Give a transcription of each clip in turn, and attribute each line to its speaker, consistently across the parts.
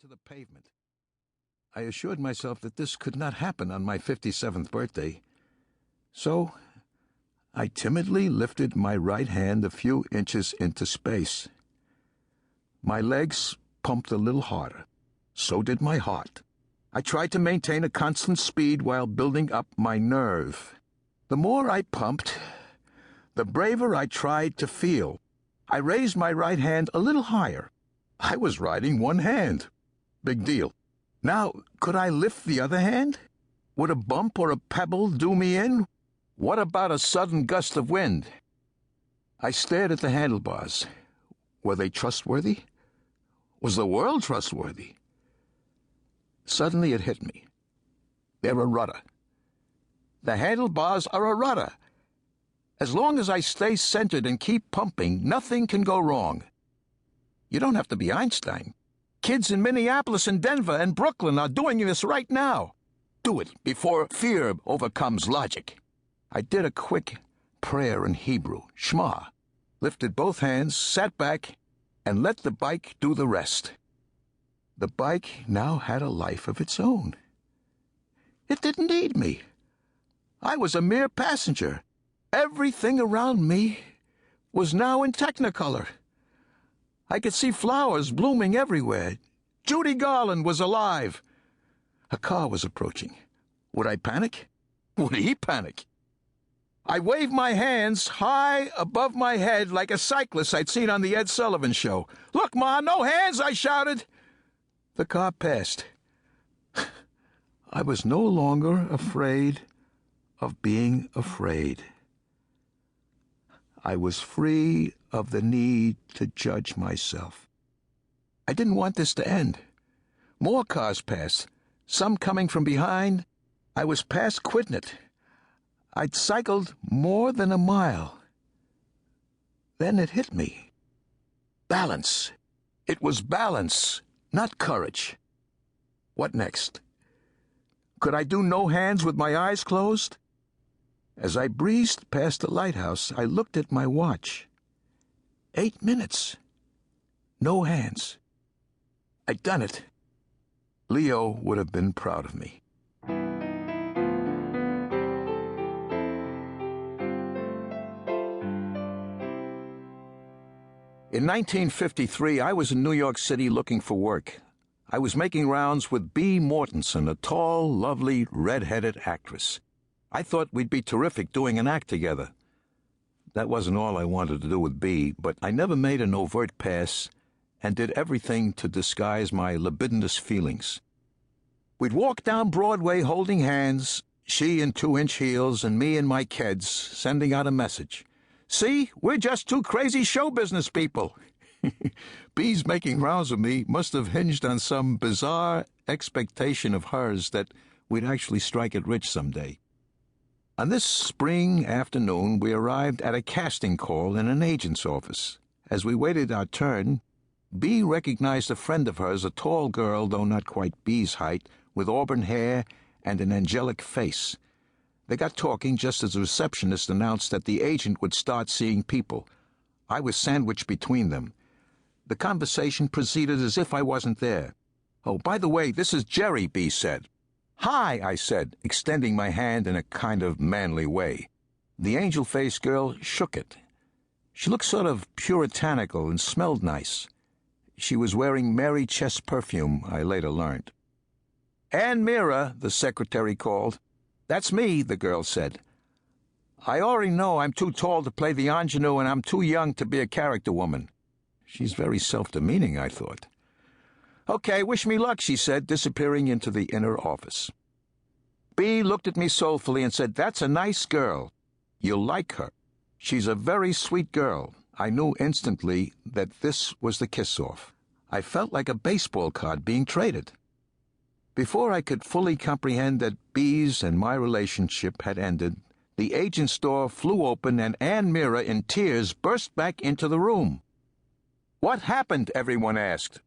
Speaker 1: into the pavement. I assured myself that this could not happen on my 57th birthday, so I timidly lifted my right hand a few inches into space. My legs pumped a little harder. So did my heart. I tried to maintain a constant speed while building up my nerve. The more I pumped, the braver I tried to feel. I raised my right hand a little higher. I was riding one hand. Big deal. Now, could I lift the other hand? Would a bump or a pebble do me in? What about a sudden gust of wind? I stared at the handlebars. Were they trustworthy? Was the world trustworthy? Suddenly it hit me. They're a rudder. The handlebars are a rudder. As long as I stay centered and keep pumping, nothing can go wrong. You don't have to be Einstein. Kids in Minneapolis and Denver and Brooklyn are doing this right now. Do it before fear overcomes logic. I did a quick prayer in Hebrew, Shema, lifted both hands, sat back, and let the bike do the rest. The bike now had a life of its own. It didn't need me. I was a mere passenger. Everything around me was now in Technicolor. I could see flowers blooming everywhere. Judy Garland was alive. A car was approaching. Would I panic? Would he panic? I waved my hands high above my head like a cyclist I'd seen on the Ed Sullivan Show. "Look, Ma, no hands!" I shouted. The car passed. I was no longer afraid of being afraid. I was free of the need to judge myself. I didn't want this to end. More cars passed, some coming from behind. I was past Quidnet. I'd cycled more than a mile. Then it hit me. Balance. It was balance, not courage. What next? Could I do no hands with my eyes closed? As I breezed past the lighthouse, I looked at my watch. 8 minutes. No hands. I'd done it. Leo would have been proud of me. In 1953, I was in New York City looking for work. I was making rounds with Bea Mortensen, a tall, lovely, red-headed actress. I thought we'd be terrific doing an act together. That wasn't all I wanted to do with Bea, but I never made an overt pass and did everything to disguise my libidinous feelings. We'd walk down Broadway holding hands, she in 2-inch heels and me in my Keds, sending out a message. "See, we're just two crazy show business people." Bea's making rounds with me must have hinged on some bizarre expectation of hers that we'd actually strike it rich someday. On this spring afternoon, we arrived at a casting call in an agent's office. As we waited our turn, Bea recognized a friend of hers, a tall girl, though not quite Bea's height, with auburn hair and an angelic face. They got talking just as the receptionist announced that the agent would start seeing people. I was sandwiched between them. The conversation proceeded as if I wasn't there. "Oh, by the way, this is Jerry," Bea said. "Hi," I said, extending my hand in a kind of manly way. The angel-faced girl shook it. She looked sort of puritanical and smelled nice. She was wearing Mary Chess perfume, I later learned. "Anne Meara," the secretary called. "That's me," the girl said. "I already know I'm too tall to play the ingenue and I'm too young to be a character woman." She's very self-demeaning, I thought. "Okay, wish me luck," she said, disappearing into the inner office. Bea looked at me soulfully and said, "That's a nice girl. You'll like her. She's a very sweet girl." I knew instantly that this was the kiss-off. I felt like a baseball card being traded. Before I could fully comprehend that Bea's and my relationship had ended, the agent's door flew open and Anne Meara, in tears, burst back into the room. "What happened?" everyone asked.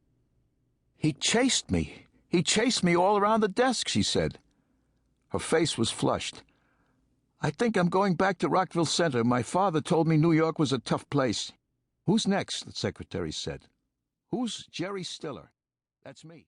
Speaker 1: "He chased me. He chased me all around the desk," she said. Her face was flushed. "I think I'm going back to Rockville Center. My father told me New York was a tough place." "Who's next?" the secretary said. "Who's Jerry Stiller?" "That's me."